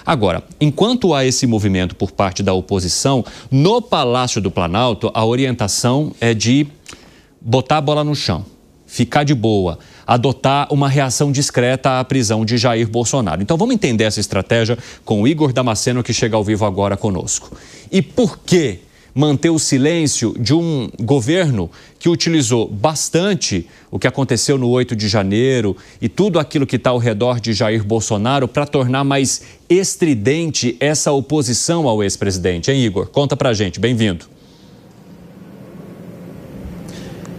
Agora, enquanto há esse movimento por parte da oposição, no Palácio do Planalto, a orientação é de botar a bola no chão, ficar de boa, adotar uma reação discreta à prisão de Jair Bolsonaro. Então vamos entender essa estratégia com o Igor Damasceno, que chega ao vivo agora conosco. E por que manter o silêncio de um governo que utilizou bastante o que aconteceu no 8 de janeiro e tudo aquilo que está ao redor de Jair Bolsonaro para tornar mais estridente essa oposição ao ex-presidente? Hein, Igor? Conta pra gente. Bem-vindo.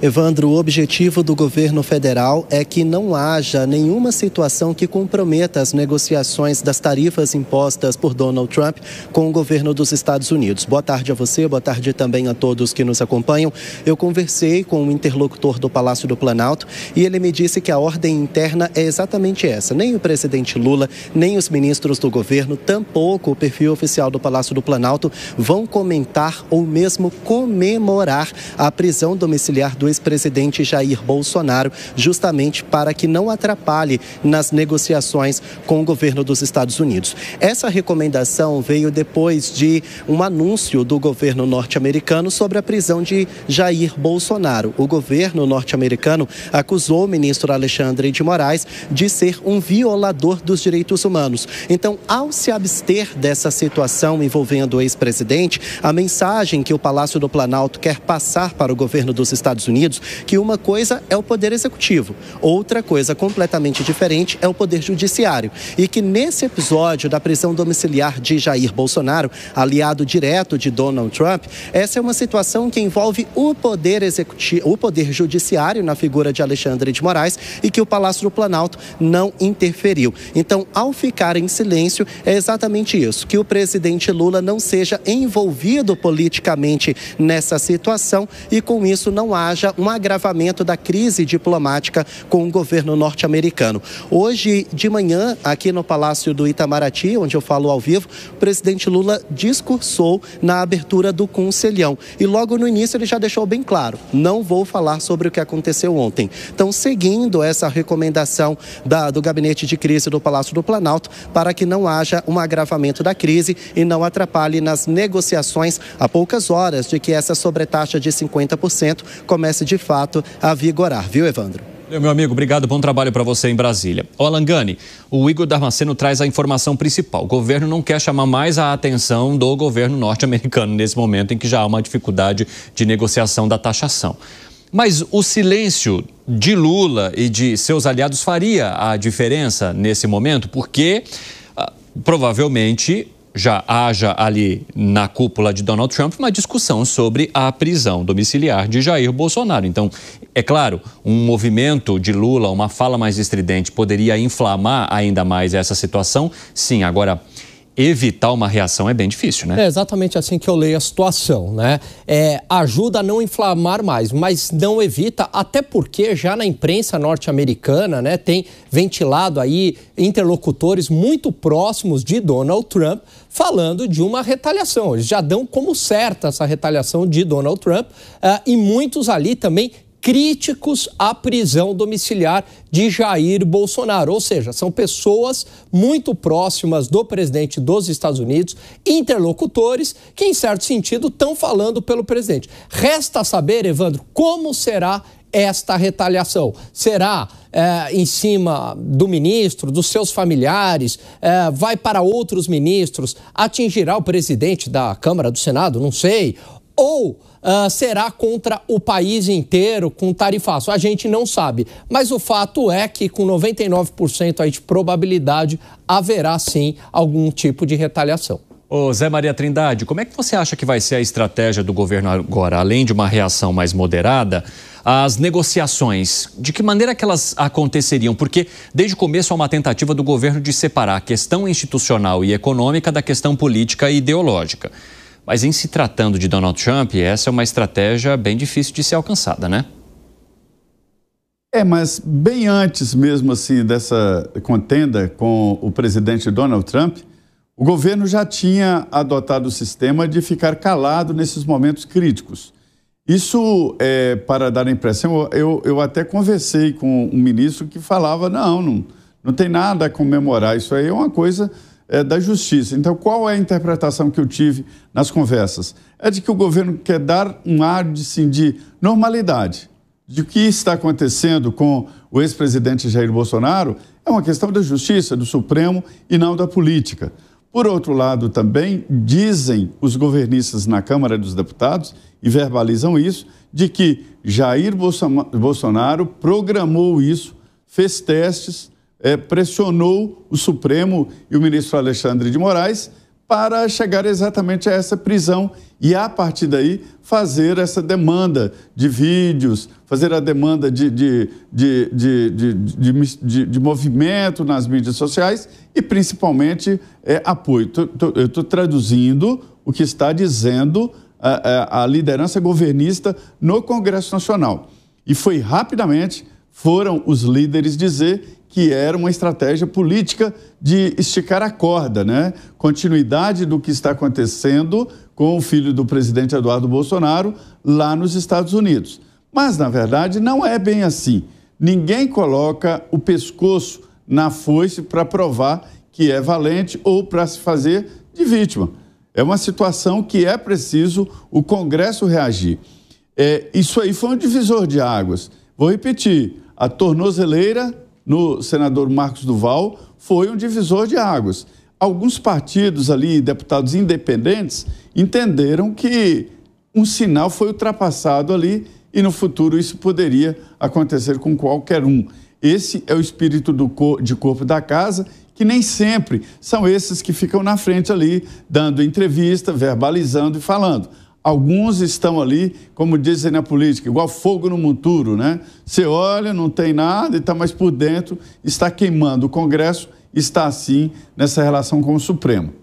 Evandro, o objetivo do governo federal é que não haja nenhuma situação que comprometa as negociações das tarifas impostas por Donald Trump com o governo dos Estados Unidos. Boa tarde a você, boa tarde também a todos que nos acompanham. Eu conversei com um interlocutor do Palácio do Planalto e ele me disse que a ordem interna é exatamente essa. Nem o presidente Lula, nem os ministros do governo, tampouco o perfil oficial do Palácio do Planalto vão comentar ou mesmo comemorar a prisão domiciliar do ex-presidente Jair Bolsonaro, justamente para que não atrapalhe nas negociações com o governo dos Estados Unidos. Essa recomendação veio depois de um anúncio do governo norte-americano sobre a prisão de Jair Bolsonaro. O governo norte-americano acusou o ministro Alexandre de Moraes de ser um violador dos direitos humanos. Então, ao se abster dessa situação envolvendo o ex-presidente, a mensagem que o Palácio do Planalto quer passar para o governo dos Estados Unidos, que uma coisa é o poder executivo, outra coisa completamente diferente é o poder judiciário. E que nesse episódio da prisão domiciliar de Jair Bolsonaro, aliado direto de Donald Trump, essa é uma situação que envolve o poder executivo, o poder judiciário na figura de Alexandre de Moraes e que o Palácio do Planalto não interferiu. Então, ao ficar em silêncio, é exatamente isso, que o presidente Lula não seja envolvido politicamente nessa situação e com isso não haja um agravamento da crise diplomática com o governo norte-americano. Hoje de manhã, aqui no Palácio do Itamaraty, onde eu falo ao vivo, o presidente Lula discursou na abertura do Conselhão. E logo no início ele já deixou bem claro, não vou falar sobre o que aconteceu ontem. Então, seguindo essa recomendação do Gabinete de Crise do Palácio do Planalto, para que não haja um agravamento da crise e não atrapalhe nas negociações a poucas horas de que essa sobretaxa de 50% comece de fato a vigorar, viu, Evandro? Meu amigo, obrigado, bom trabalho para você em Brasília. Ô Alangani, o Igor Damasceno traz a informação principal. O governo não quer chamar mais a atenção do governo norte-americano nesse momento em que já há uma dificuldade de negociação da taxação. Mas o silêncio de Lula e de seus aliados faria a diferença nesse momento, porque provavelmente já haja ali na cúpula de Donald Trump uma discussão sobre a prisão domiciliar de Jair Bolsonaro. Então, é claro, um movimento de Lula, uma fala mais estridente poderia inflamar ainda mais essa situação. Sim, agora, evitar uma reação é bem difícil, né? É exatamente assim que eu leio a situação, né? Ajuda a não inflamar mais, mas não evita, até porque já na imprensa norte-americana, né, tem ventilado aí interlocutores muito próximos de Donald Trump falando de uma retaliação. Eles já dão como certa essa retaliação de Donald Trump e muitos ali também críticos à prisão domiciliar de Jair Bolsonaro. Ou seja, são pessoas muito próximas do presidente dos Estados Unidos, interlocutores que, em certo sentido, estão falando pelo presidente. Resta saber, Evandro, como será esta retaliação. Será em cima do ministro, dos seus familiares, vai para outros ministros, atingirá o presidente da Câmara, do Senado, não sei, ou será contra o país inteiro com tarifaço? A gente não sabe, mas o fato é que com 99% aí de probabilidade haverá sim algum tipo de retaliação. Ô Zé Maria Trindade, como é que você acha que vai ser a estratégia do governo agora, além de uma reação mais moderada, as negociações? De que maneira que elas aconteceriam? Porque desde o começo há uma tentativa do governo de separar a questão institucional e econômica da questão política e ideológica. Mas em se tratando de Donald Trump, essa é uma estratégia bem difícil de ser alcançada, né? Mas bem antes mesmo assim dessa contenda com o presidente Donald Trump, o governo já tinha adotado o sistema de ficar calado nesses momentos críticos. Isso, para dar a impressão, eu até conversei com um ministro que falava, não tem nada a comemorar, isso aí é uma coisa da justiça. Então, qual é a interpretação que eu tive nas conversas? É de que o governo quer dar um ar de normalidade, de que está acontecendo com o ex-presidente Jair Bolsonaro é uma questão da justiça, do Supremo e não da política. Por outro lado, também dizem os governistas na Câmara dos Deputados, e verbalizam isso, de que Jair Bolsonaro programou isso, fez testes, pressionou o Supremo e o ministro Alexandre de Moraes para chegar exatamente a essa prisão e, a partir daí, fazer essa demanda de vídeos, fazer a demanda de movimento nas mídias sociais e, principalmente, apoio. Eu estou traduzindo o que está dizendo a liderança governista no Congresso Nacional. E foram os líderes dizer que era uma estratégia política de esticar a corda, né? Continuidade do que está acontecendo com o filho do presidente Eduardo Bolsonaro lá nos Estados Unidos. Mas, na verdade, não é bem assim. Ninguém coloca o pescoço na foice para provar que é valente ou para se fazer de vítima. É uma situação que é preciso o Congresso reagir. Isso aí foi um divisor de águas. Vou repetir, a tornozeleira no senador Marcos Duval foi um divisor de águas. Alguns partidos ali, deputados independentes, entenderam que um sinal foi ultrapassado ali e no futuro isso poderia acontecer com qualquer um. Esse é o espírito de corpo da casa, que nem sempre são esses que ficam na frente ali, dando entrevista, verbalizando e falando. Alguns estão ali, como dizem na política, igual fogo no monturo, né? Você olha, não tem nada, e está mais por dentro, está queimando. O Congresso está assim nessa relação com o Supremo.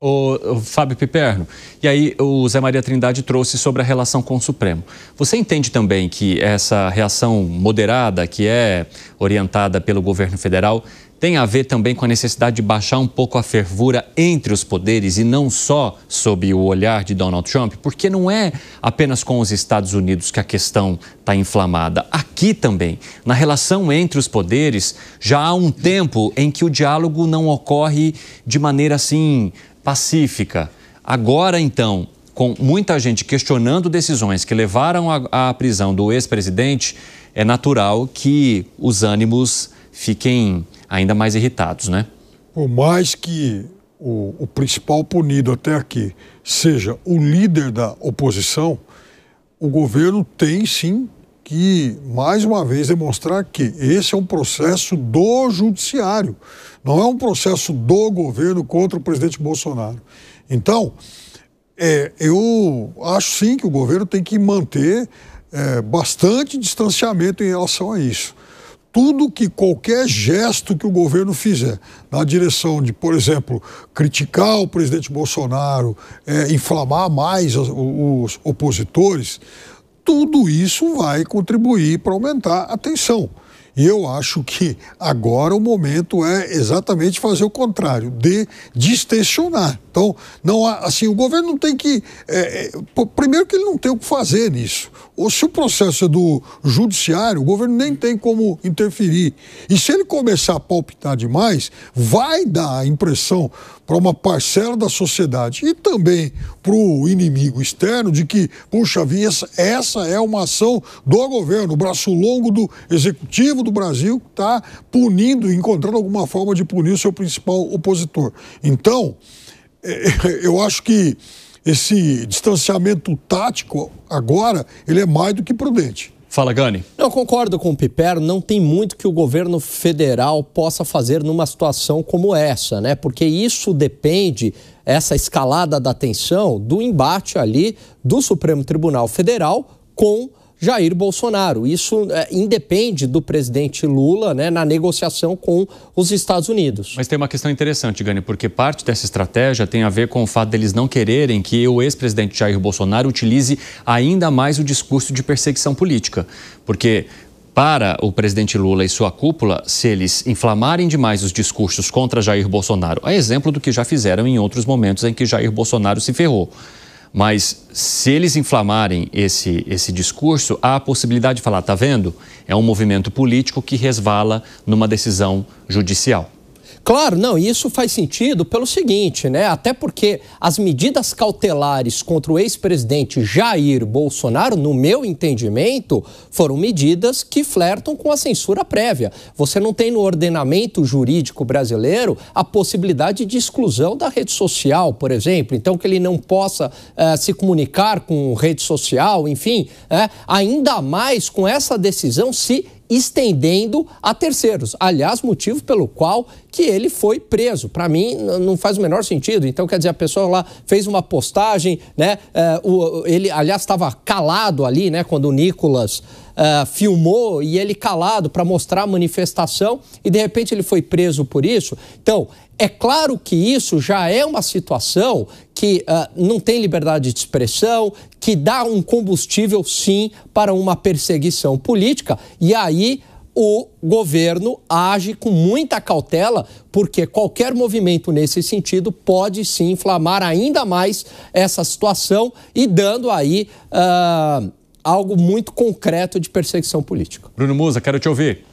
O Fábio Piperno, e aí o Zé Maria Trindade trouxe sobre a relação com o Supremo. Você entende também que essa reação moderada, que é orientada pelo governo federal, tem a ver também com a necessidade de baixar um pouco a fervura entre os poderes e não só sob o olhar de Donald Trump? Porque não é apenas com os Estados Unidos que a questão está inflamada. Aqui também, na relação entre os poderes, já há um tempo em que o diálogo não ocorre de maneira assim pacífica. Agora, então, com muita gente questionando decisões que levaram à prisão do ex-presidente, é natural que os ânimos fiquem ainda mais irritados, né? Por mais que o principal punido até aqui seja o líder da oposição, o governo tem sim que, mais uma vez, demonstrar que esse é um processo do judiciário, não é um processo do governo contra o presidente Bolsonaro. Então, eu acho sim que o governo tem que manter bastante distanciamento em relação a isso. Qualquer gesto que o governo fizer na direção de, por exemplo, criticar o presidente Bolsonaro, inflamar mais os opositores, tudo isso vai contribuir para aumentar a tensão. E eu acho que agora o momento é exatamente fazer o contrário, de distensionar. Então, não há, assim, o governo não tem que... primeiro que ele não tem o que fazer nisso. Ou se o processo é do judiciário, o governo nem tem como interferir. E se ele começar a palpitar demais, vai dar a impressão para uma parcela da sociedade e também para o inimigo externo de que, puxa vida, essa é uma ação do governo, o braço longo do executivo do Brasil que está punindo, encontrando alguma forma de punir o seu principal opositor. Então, eu acho que esse distanciamento tático agora, ele é mais do que prudente. Fala, Gani. Eu concordo com o Piperno, não tem muito que o governo federal possa fazer numa situação como essa, né? Porque isso depende, essa escalada da tensão, do embate ali do Supremo Tribunal Federal com Jair Bolsonaro. Isso independe do presidente Lula, né, na negociação com os Estados Unidos. Mas tem uma questão interessante, Gani, porque parte dessa estratégia tem a ver com o fato deles não quererem que o ex-presidente Jair Bolsonaro utilize ainda mais o discurso de perseguição política. Porque para o presidente Lula e sua cúpula, se eles inflamarem demais os discursos contra Jair Bolsonaro, a exemplo do que já fizeram em outros momentos em que Jair Bolsonaro se ferrou. Mas se eles inflamarem esse discurso, há a possibilidade de falar, tá vendo? É um movimento político que resvala numa decisão judicial. Claro, não, e isso faz sentido pelo seguinte, né? Até porque as medidas cautelares contra o ex-presidente Jair Bolsonaro, no meu entendimento, foram medidas que flertam com a censura prévia. Você não tem no ordenamento jurídico brasileiro a possibilidade de exclusão da rede social, por exemplo. Então, que ele não possa se comunicar com rede social, enfim, ainda mais com essa decisão se estendendo a terceiros. Aliás, motivo pelo qual que ele foi preso. Para mim, não faz o menor sentido. Então, quer dizer, a pessoa lá fez uma postagem, né? Ele, aliás, estava calado ali, né? Quando o Nicolas filmou e ele calado para mostrar a manifestação e, de repente, ele foi preso por isso. Então, é claro que isso já é uma situação que não tem liberdade de expressão, que dá um combustível, sim, para uma perseguição política. E aí o governo age com muita cautela, porque qualquer movimento nesse sentido pode, sim, inflamar ainda mais essa situação e dando aí algo muito concreto de perseguição política. Bruno Musa, quero te ouvir.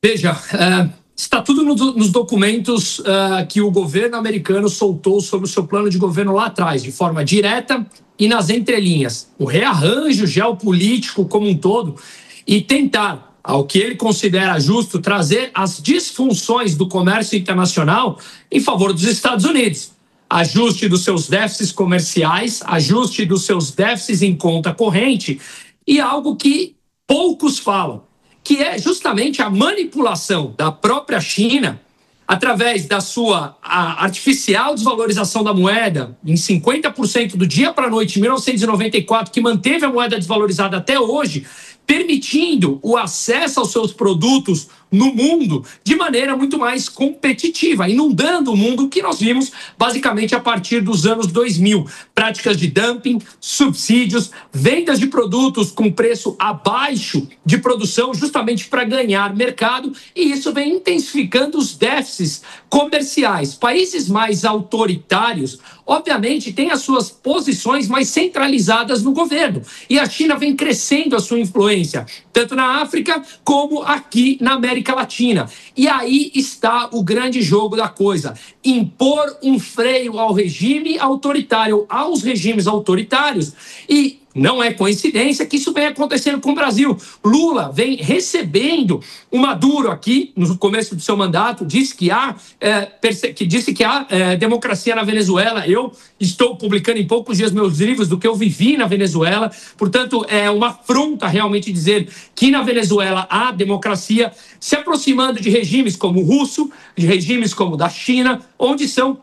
Veja, está tudo nos documentos que o governo americano soltou sobre o seu plano de governo lá atrás, de forma direta e nas entrelinhas. O rearranjo geopolítico como um todo e tentar, ao que ele considera justo, trazer as disfunções do comércio internacional em favor dos Estados Unidos. Ajuste dos seus déficits comerciais, ajuste dos seus déficits em conta corrente e algo que poucos falam, que é justamente a manipulação da própria China através da sua artificial desvalorização da moeda em 50% do dia para a noite em 1994, que manteve a moeda desvalorizada até hoje, permitindo o acesso aos seus produtos no mundo de maneira muito mais competitiva, inundando o mundo que nós vimos basicamente a partir dos anos 2000. Práticas de dumping, subsídios, vendas de produtos com preço abaixo de produção justamente para ganhar mercado, e isso vem intensificando os déficits comerciais. Países mais autoritários, obviamente, têm as suas posições mais centralizadas no governo, e a China vem crescendo a sua influência, tanto na África como aqui na América Latina. E aí está o grande jogo da coisa: impor um freio ao regime autoritário, aos regimes autoritários. E não é coincidência que isso vem acontecendo com o Brasil. Lula vem recebendo o Maduro aqui no começo do seu mandato, disse que há democracia na Venezuela. Eu estou publicando em poucos dias meus livros do que eu vivi na Venezuela. Portanto, é uma afronta realmente dizer que na Venezuela há democracia, se aproximando de regimes como o russo, de regimes como o da China, onde são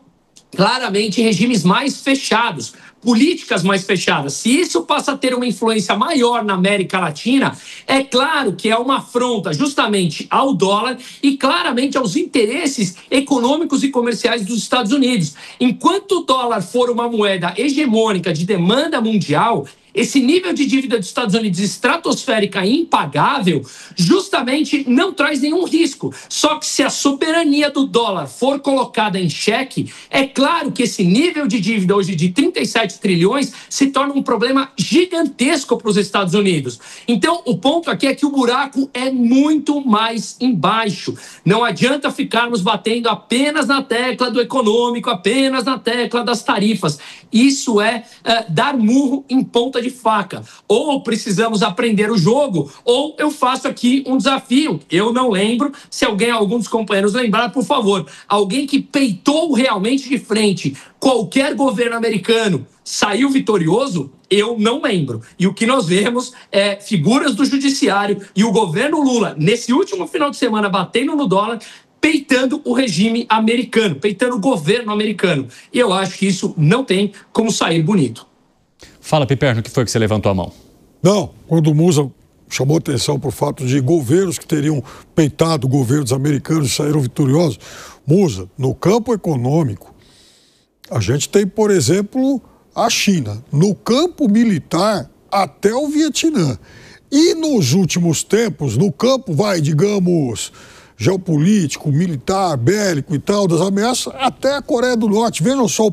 claramente regimes mais fechados, políticas mais fechadas. Se isso passa a ter uma influência maior na América Latina, é claro que é uma afronta justamente ao dólar e claramente aos interesses econômicos e comerciais dos Estados Unidos. Enquanto o dólar for uma moeda hegemônica de demanda mundial, esse nível de dívida dos Estados Unidos estratosférica e impagável justamente não traz nenhum risco. Só que se a soberania do dólar for colocada em xeque, é claro que esse nível de dívida hoje de 37 trilhões se torna um problema gigantesco para os Estados Unidos. Então, o ponto aqui é que o buraco é muito mais embaixo. Não adianta ficarmos batendo apenas na tecla do econômico, apenas na tecla das tarifas. Isso é dar murro em ponta de faca. Ou precisamos aprender o jogo, ou eu faço aqui um desafio. Eu não lembro, se algum dos companheiros lembrar, por favor, alguém que peitou realmente de frente qualquer governo americano saiu vitorioso? Eu não lembro. E o que nós vemos é figuras do judiciário e o governo Lula, nesse último final de semana, batendo no dólar, peitando o regime americano, peitando o governo americano. E eu acho que isso não tem como sair bonito. Fala, Piperno, o que foi que você levantou a mão? Não, quando o Musa chamou atenção para o fato de governos que teriam peitado governos americanos e saíram vitoriosos. Musa, no campo econômico, a gente tem, por exemplo, a China. No campo militar, até o Vietnã. E nos últimos tempos, no campo, digamos, geopolítico, militar, bélico e tal, das ameaças, até a Coreia do Norte. Vejam só,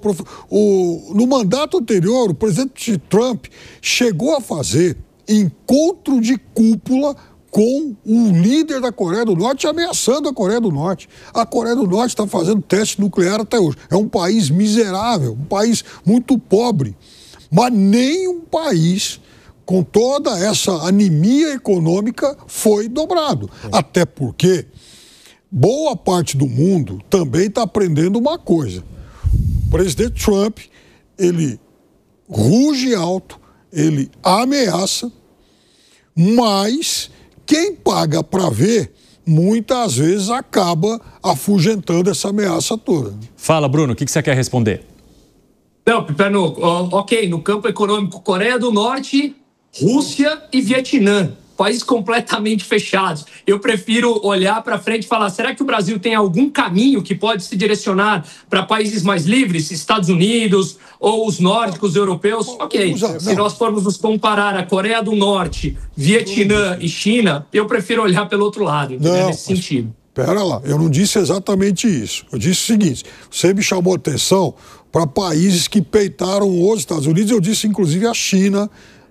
no mandato anterior, o presidente Trump chegou a fazer encontro de cúpula com o líder da Coreia do Norte ameaçando a Coreia do Norte. A Coreia do Norte está fazendo teste nuclear até hoje. É um país miserável, um país muito pobre. Mas nenhum país com toda essa anemia econômica foi dobrado. Até porque boa parte do mundo também está aprendendo uma coisa. O presidente Trump, ele ruge alto, ele ameaça, mas quem paga para ver, muitas vezes acaba afugentando essa ameaça toda. Fala, Bruno, o que você quer responder? Não, Piperno, ok, no campo econômico, Coreia do Norte, Rússia e Vietnã, países completamente fechados. Eu prefiro olhar para frente e falar, será que o Brasil tem algum caminho que pode se direcionar para países mais livres, Estados Unidos ou os nórdicos europeus? Ok, se nós formos nos comparar a Coreia do Norte, Vietnã e China, eu prefiro olhar pelo outro lado, nesse sentido. Pera lá, eu não disse exatamente isso. Eu disse o seguinte, você me chamou atenção para países que peitaram os Estados Unidos, eu disse inclusive a China.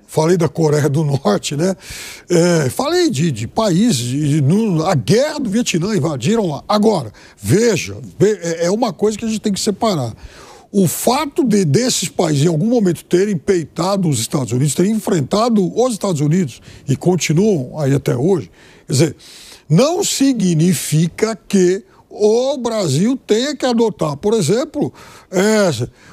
Falei da Coreia do Norte, né? Falei de países, a guerra do Vietnã, invadiram lá. Agora, veja, é uma coisa que a gente tem que separar. O fato desses países em algum momento terem peitado os Estados Unidos, terem enfrentado os Estados Unidos e continuam aí até hoje, quer dizer, não significa que o Brasil tenha que adotar, por exemplo,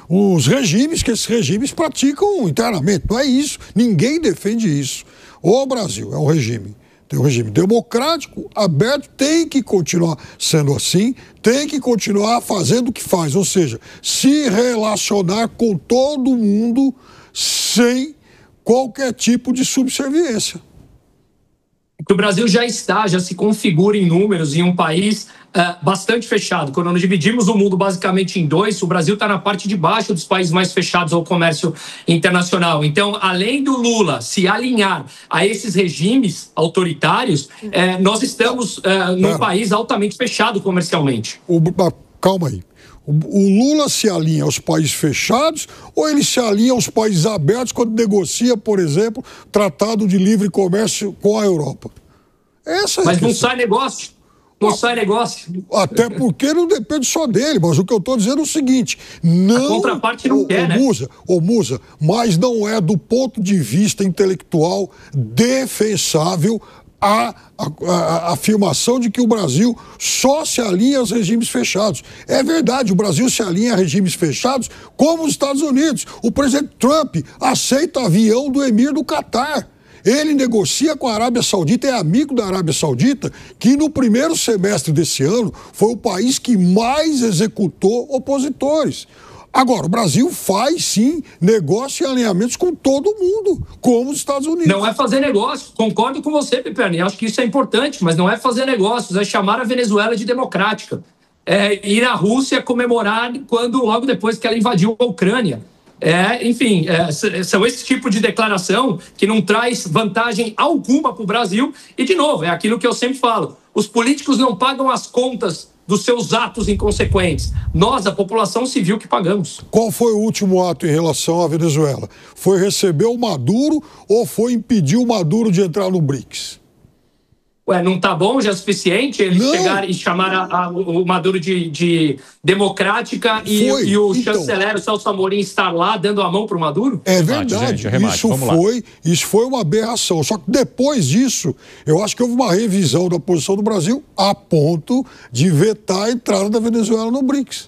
os regimes que esses regimes praticam internamente. Não é isso. Ninguém defende isso. O Brasil é um regime. Tem um regime democrático, aberto, tem que continuar sendo assim, tem que continuar fazendo o que faz, ou seja, se relacionar com todo mundo sem qualquer tipo de subserviência. O Brasil já se configura em números em um país bastante fechado. Quando nós dividimos o mundo basicamente em dois, o Brasil está na parte de baixo dos países mais fechados ao comércio internacional. Então, além do Lula se alinhar a esses regimes autoritários, nós estamos num país altamente fechado comercialmente. Calma aí. O Lula se alinha aos países fechados ou ele se alinha aos países abertos quando negocia, por exemplo, tratado de livre comércio com a Europa? Mas não sai negócio. Não sai negócio. Até porque não depende só dele, mas o que eu estou dizendo é o seguinte, não, a contraparte não quer, né? Musa, mas não é do ponto de vista intelectual defensável a afirmação de que o Brasil só se alinha aos regimes fechados. É verdade, o Brasil se alinha a regimes fechados como os Estados Unidos. O presidente Trump aceita avião do emir do Catar. Ele negocia com a Arábia Saudita, é amigo da Arábia Saudita, que no primeiro semestre desse ano foi o país que mais executou opositores. Agora, o Brasil faz, sim, negócio e alinhamentos com todo mundo, como os Estados Unidos. Não é fazer negócio. Concordo com você, Piperno. Acho que isso é importante, mas não é fazer negócios. É chamar a Venezuela de democrática. É ir à Rússia comemorar logo depois que ela invadiu a Ucrânia. Enfim, são esse tipo de declaração que não traz vantagem alguma para o Brasil. E, de novo, é aquilo que eu sempre falo. Os políticos não pagam as contas dos seus atos inconsequentes. Nós, a população civil, que pagamos. Qual foi o último ato em relação à Venezuela? Foi receber o Maduro ou foi impedir o Maduro de entrar no BRICS? Não tá bom já é suficiente eles chegarem e chamar o Maduro de democrática e o chanceler, o Celso Amorim, estar lá dando a mão para o Maduro? É verdade, isso foi uma aberração. Só que depois disso, eu acho que houve uma revisão da posição do Brasil a ponto de vetar a entrada da Venezuela no BRICS.